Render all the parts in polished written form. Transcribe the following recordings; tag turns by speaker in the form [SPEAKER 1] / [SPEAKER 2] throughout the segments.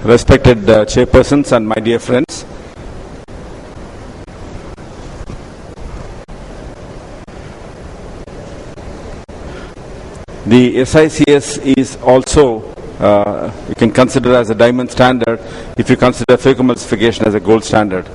[SPEAKER 1] Respected chairpersons and my dear friends, the SICS is also you can consider as a diamond standard if you consider phacoemulsification as a gold standard.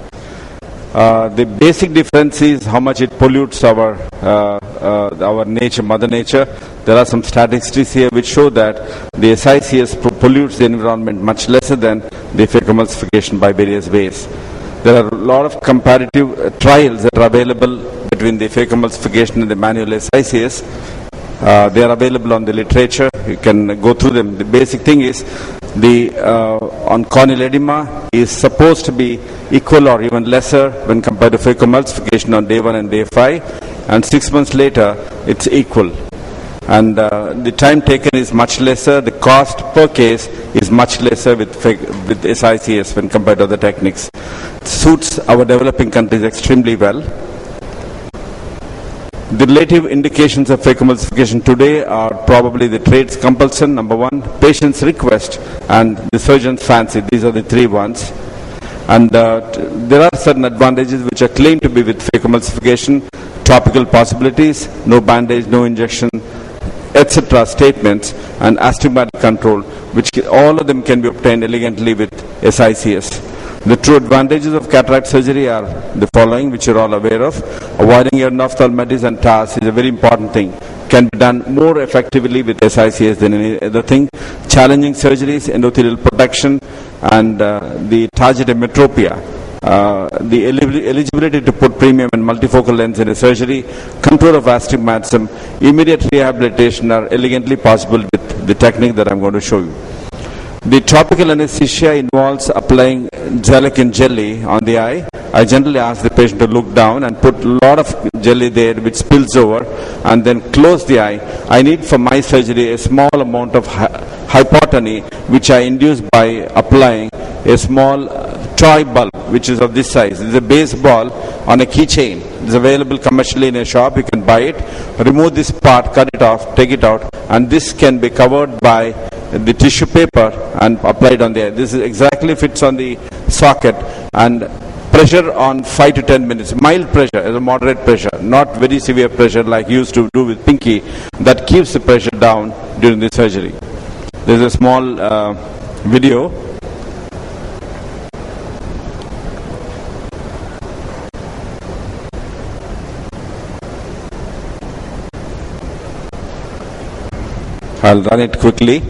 [SPEAKER 1] The basic difference is how much it pollutes our nature, Mother Nature. There are some statistics here which show that the SICS pollutes the environment much lesser than the phacoemulsification by various ways. There are a lot of comparative trials that are available between the phacoemulsification and the manual SICS. They are available on the literature. You can go through them. The basic thing is on corneal edema is supposed to be equal or even lesser when compared to phacoemulsification on day 1 and day 5, and 6 months later it's equal. And the time taken is much lesser. The cost per case is much lesser with SICS when compared to other techniques. It suits our developing countries extremely well. The relative indications of phacoemulsification today are probably the trade's compulsion, number 1, patient's request, and the surgeon's fancy. These are the 3 ones. And there are certain advantages which are claimed to be with phacoemulsification: topical possibilities, no bandage, no injection, etc. statements, and astigmatic control, which all of them can be obtained elegantly with SICS. The true advantages of cataract surgery are the following, which you're all aware of. Avoiding endophthalmitis and TARS is a very important thing. Can be done more effectively with SICS than any other thing. Challenging surgeries, endothelial protection, and the target metropia. The eligibility to put premium and multifocal lens in a surgery, control of astigmatism, immediate rehabilitation are elegantly possible with the technique that I'm going to show you. The topical anesthesia involves applying gelatin jelly on the eye. I generally ask the patient to look down and put a lot of jelly there which spills over, and then close the eye. I need for my surgery a small amount of hypotony which I induce by applying a small toy bulb which is of this size. It is a baseball on a keychain. It is available commercially in a shop. You can buy it. Remove this part, cut it off, take it out, and this can be covered by the tissue paper and applied on there. This is exactly fits on the socket, and pressure on 5 to 10 minutes. Mild pressure is a moderate pressure, not very severe pressure like used to do with Pinky. That keeps the pressure down during the surgery. There is a small video. I'll run it quickly.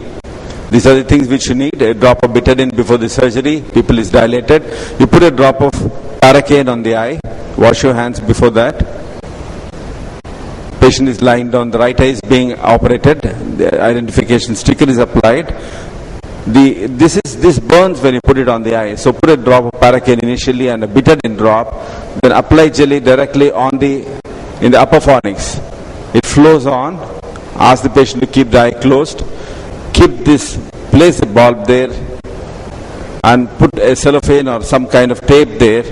[SPEAKER 1] These are the things which you need. A drop of betadine before the surgery. Pupil is dilated. You put a drop of Paracaine on the eye. Wash your hands before that. Patient is lying down. The right eye is being operated. The identification sticker is applied. This burns when you put it on the eye. So put a drop of Paracaine initially and a betadine drop. Then apply jelly directly in the upper fornix. It flows on. Ask the patient to keep the eye closed. Place a bulb there and put a cellophane or some kind of tape there.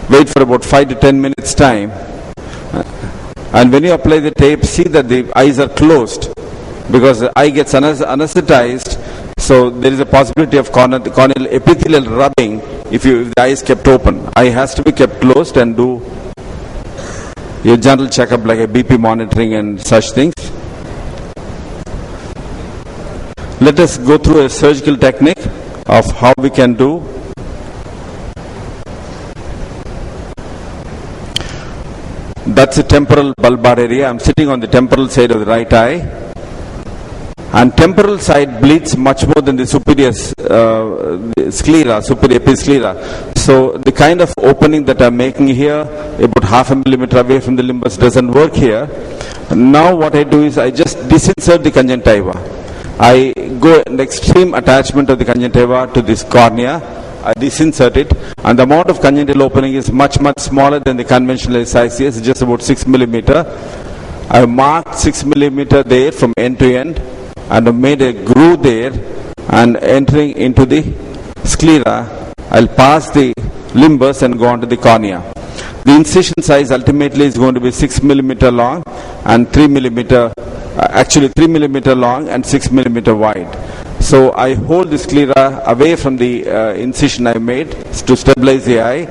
[SPEAKER 1] Wait for about 5 to 10 minutes time. And when you apply the tape, see that the eyes are closed, because the eye gets anesthetized. So there is a possibility of corneal epithelial rubbing if the eye is kept open. Eye has to be kept closed and do your general checkup like a BP monitoring and such things. Let us go through a surgical technique of how we can do. That's the temporal bulbar area. I'm sitting on the temporal side of the right eye. And temporal side bleeds much more than the superior sclera, superior episclera. So the kind of opening that I'm making here, about 0.5 millimeter away from the limbus, doesn't work here. Now what I do is I just disinsert the conjunctiva. I go an extreme attachment of the conjunctiva to this cornea. I disinsert it, and the amount of conjunctival opening is much smaller than the conventional SICS, just about 6 millimeter. I have marked 6 millimeter there from end to end, and I made a groove there, and entering into the sclera, I'll pass the limbus and go on to the cornea. The incision size ultimately is going to be 6 millimeter long and 3 millimeter, actually 3 millimeter long and 6 millimeter wide. So I hold the sclera away from the incision I made to stabilize the eye.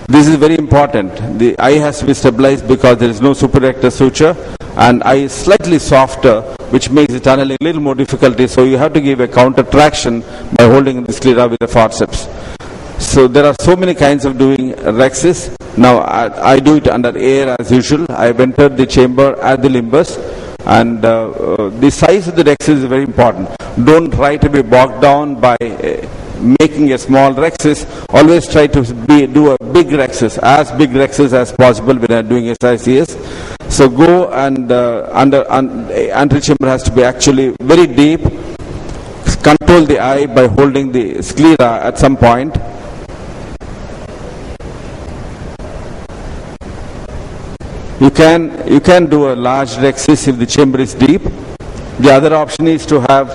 [SPEAKER 1] This is very important. The eye has to be stabilized because there is no superrector suture, and eye is slightly softer, which makes the tunneling a little more difficulty. So you have to give a counter traction by holding the sclera with the forceps. So there are so many kinds of doing rhexis. Now I do it under air as usual. I've entered the chamber at the limbus, and the size of the rhexis is very important. Don't try to be bogged down by making a small rhexis. Always try to do a big rhexis, as big rhexis as possible when you're doing SICS. So go and anterior chamber has to be actually very deep. Control the eye by holding the sclera at some point. You can do a large rhexis if the chamber is deep. The other option is to have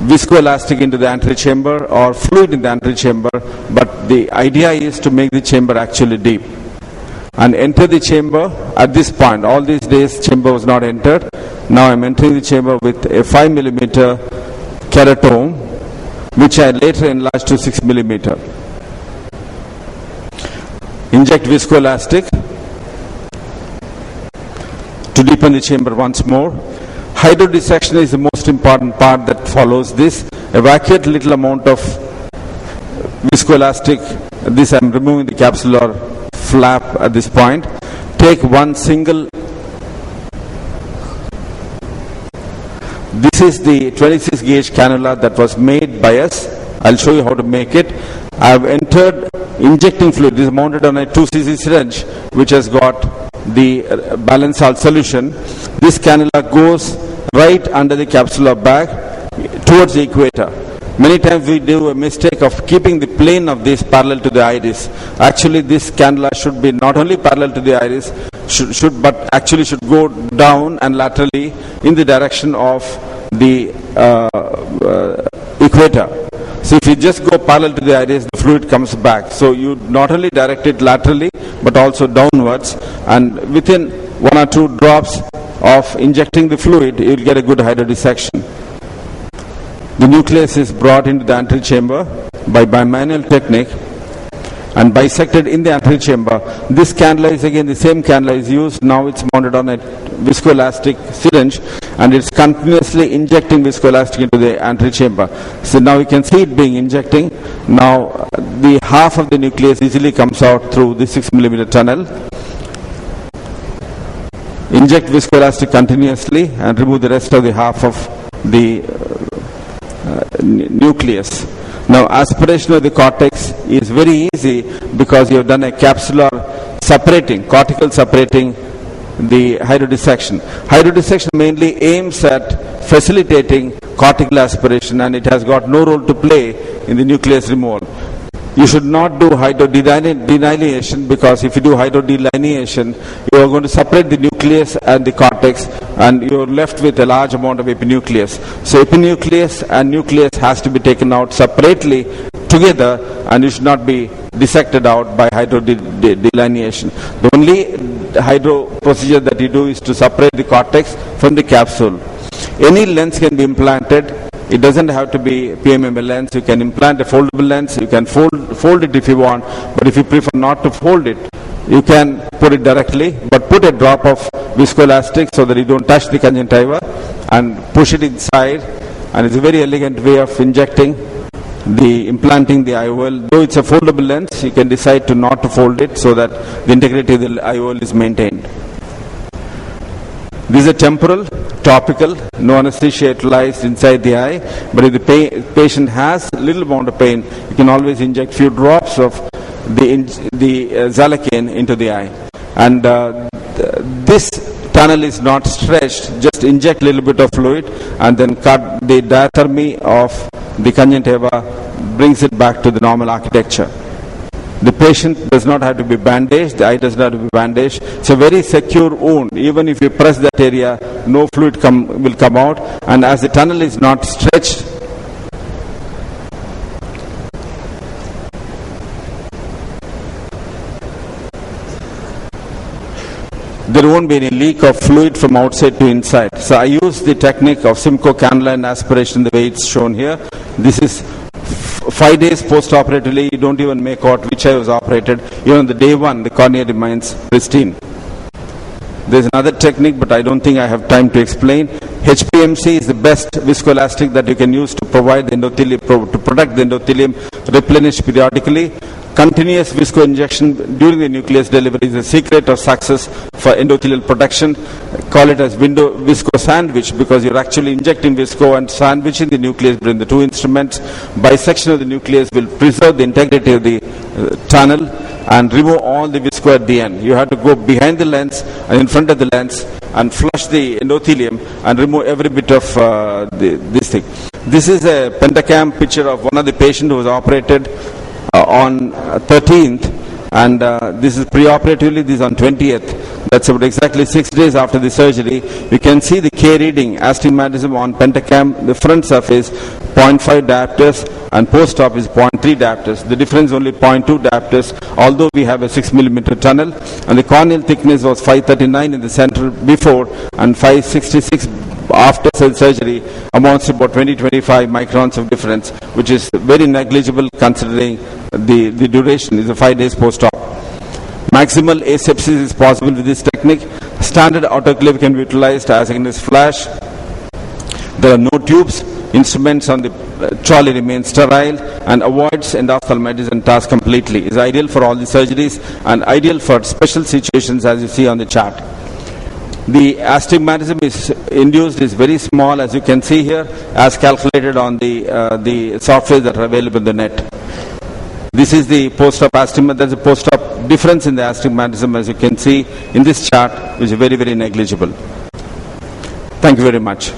[SPEAKER 1] viscoelastic into the anterior chamber or fluid in the anterior chamber, but the idea is to make the chamber actually deep. And enter the chamber at this point. All these days chamber was not entered. Now I'm entering the chamber with a 5 millimeter keratome, which I later enlarged to 6 millimeter. Inject viscoelastic to deepen the chamber once more. Hydrodissection is the most important part that follows this. Evacuate little amount of viscoelastic. This I'm removing the capsular flap at this point. Take one single. This is the 26 gauge cannula that was made by us. I'll show you how to make it. I've entered injecting fluid. This is mounted on a 2 cc syringe which has got the balanced salt solution. This cannula goes right under the capsular bag towards the equator. Many times we do a mistake of keeping the plane of this parallel to the iris. Actually, this cannula should be not only parallel to the iris, but actually should go down and laterally in the direction of the equator. So if you just go parallel to the iris, the fluid comes back. So you not only direct it laterally, but also downwards, and within 1 or 2 drops of injecting the fluid, you will get a good hydrodissection. The nucleus is brought into the anterior chamber by manual technique and bisected in the anterior chamber. This cannula is again the same cannula is used. Now it's mounted on a viscoelastic syringe and it's continuously injecting viscoelastic into the anterior chamber. So now you can see it being injecting. Now the half of the nucleus easily comes out through the 6 millimeter tunnel. Inject viscoelastic continuously and remove the rest of the half of the nucleus. Now aspiration of the cortex is very easy because you have done a capsular separating, cortical separating the hydrodissection. Hydrodissection mainly aims at facilitating cortical aspiration and it has got no role to play in the nucleus removal. You should not do hydrodelineation because if you do hydrodelineation, you are going to separate the nucleus and the cortex and you are left with a large amount of epinucleus. So epinucleus and nucleus has to be taken out separately together and it should not be dissected out by hydrodelineation. The only hydro procedure that you do is to separate the cortex from the capsule. Any lens can be implanted. It doesn't have to be PMMA lens. You can implant a foldable lens. You can fold it if you want. But if you prefer not to fold it, you can put it directly. But put a drop of viscoelastic so that you don't touch the conjunctiva and push it inside. And it's a very elegant way of implanting the IOL. Though it's a foldable lens, you can decide to not to fold it so that the integrity of the IOL is maintained. This is a temporal, topical, no anesthesia utilized inside the eye. But if the patient has a little amount of pain, you can always inject few drops of the Xalakane into the eye. And this tunnel is not stretched. Just inject a little bit of fluid and then cut the diathermy of the conjunctiva, brings it back to the normal architecture. The patient does not have to be bandaged, the eye does not have to be bandaged. It's a very secure wound. Even if you press that area, no fluid will come out. And as the tunnel is not stretched, there won't be any leak of fluid from outside to inside. So I use the technique of Simcoe cannula and aspiration the way it's shown here. This is 5 days post-operatively. You don't even make out which eye was operated. Even on the day one, the cornea remains pristine. There's another technique, but I don't think I have time to explain. HPMC is the best viscoelastic that you can use to provide the endothelium, to protect the endothelium, replenish periodically. Continuous visco injection during the nucleus delivery is the secret of success for endothelial protection. Call it as window visco sandwich, because you're actually injecting visco and sandwiching the nucleus between the two instruments. Bisection of the nucleus will preserve the integrity of the tunnel and remove all the visco at the end. You have to go behind the lens and in front of the lens and flush the endothelium and remove every bit of this thing. This is a pentacam picture of one of the patients who was operated on 13th, and this is pre-operatively, this is on 20th. That's about exactly 6 days after the surgery. You can see the K reading, astigmatism on pentacam. The front surface 0.5 diopters and post-op is 0.3 diopters. The difference is only 0.2 diopters, although we have a 6 millimeter tunnel. And the corneal thickness was 539 in the center before and 566 after surgery, amounts to about 20-25 microns of difference, which is very negligible considering the duration is 5 days post-op. Maximal asepsis is possible with this technique. Standard autoclave can be utilized as against flash. There are no tubes. Instruments on the trolley remain sterile and avoids endophthalmitis task completely. Is ideal for all the surgeries and ideal for special situations, as you see on the chart. The astigmatism is induced is very small, as you can see here, as calculated on the software that are available in the net. This is the post-op astigmatism. There's a post-op difference in the astigmatism, as you can see in this chart, which is very, very negligible. Thank you very much.